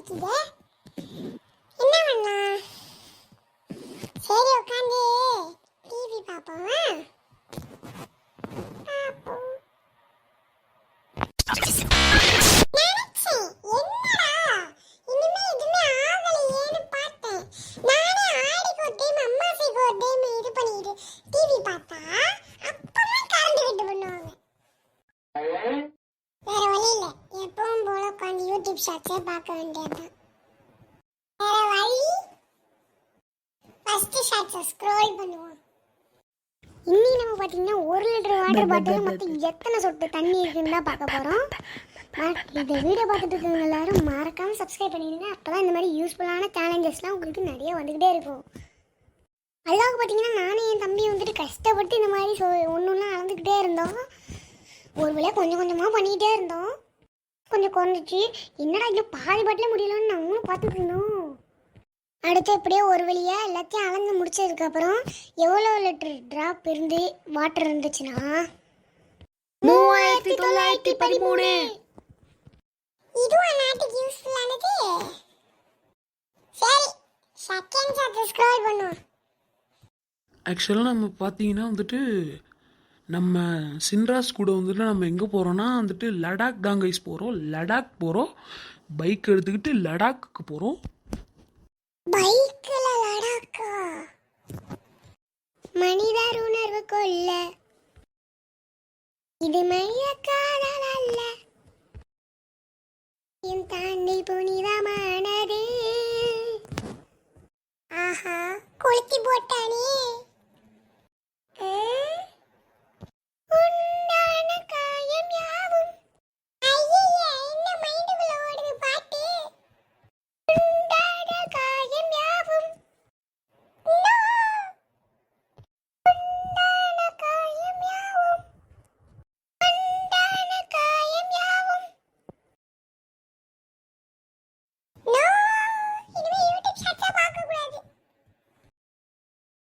பசிக்குது. என்ன பண்ணலாம்? சரி உட்காந்து டிவி பார்ப்போமா? பார்ப்போம். நினைச்சேன், என்னடா இனிமே எதுவுமே ஆகலையேன்னு பார்த்தேன். நானே ஆடிக்கு ஒரு டைம் அம்மாசைக்கு ஒரு டைம் இது பண்ணிட்டு டிவி பார்த்தா அப்பவே கரண்ட் கட்டு பண்ணுவாங்க. வேற வழி இல்லை, எப்பவும் போல உட்காந்து யூடியூப் ஷார்ட்ஸே பார்க்க வேண்டியதுதான். வேற வழி, ஃபர்ஸ்ட் ஷார்ட்ஸை ஸ்க்ரோல் பண்ணுவோம். இன்னைக்கு நம்ம பார்த்தீங்கன்னா 1 லிட்டர் வாட்டர் பாட்டில் மொத்தம் எத்தனை சொட்டு தண்ணி இருக்குன்னு தான் பார்க்க போகிறோம். இந்த வீடியோ பார்த்துட்டு இருக்கவங்க எல்லாரும் மறக்காமல் சப்ஸ்கிரைப் பண்ணிடுங்க. அப்போ தான் இந்த மாதிரி யூஸ்ஃபுல்லான சேலஞ்சஸ்லாம் உங்களுக்கு நிறைய வந்துக்கிட்டே இருக்கும். அல்லாவுக்கு பார்த்தீங்கன்னா நானும் என் தம்பி வந்துட்டு கஷ்டப்பட்டு இந்த மாதிரி ஒன்றுலாம் அளந்துக்கிட்டே இருந்தோம். ஒரு வேளை கொஞ்சம் கொஞ்சமாக பண்ணிக்கிட்டே இருந்தோம். கொஞ்சம் குறைஞ்சிச்சு. என்னடா இங்கே பாதி பாட்டிலே முடியலன்னு நாங்களும் பார்த்துட்டு இருந்தோம். அடுத்து எப்படியோ ஒரு வழியாக எல்லாத்தையும் அளந்து முடிச்சதுக்கப்புறம் எவ்வளோ லிட்டர் ட்ராப் இருந்து வாட்டர் இருந்துச்சுன்னா 3913. இதுவும் நாட்டுக்கு யூஸ்ஃபுல்லானது. சரி, செகண்ட் சார்ட் ஸ்க்ரோல் பண்ணுவோம். ஆக்சுவலாக நம்ம பார்த்தீங்கன்னா வந்துட்டு நம்ம சின்ராஸ் கூட வந்துட்டு நம்ம எங்கே போகிறோன்னா வந்துட்டு லடாக் தான் கைஸ் போகிறோம். லடாக் போகிறோம், பைக் எடுத்துக்கிட்டு லடாக்கு போகிறோம். பைக்கில் லடாக்கா? மனிதர் உணர்வு கொள்ள இது மைய காதல் அல்ல.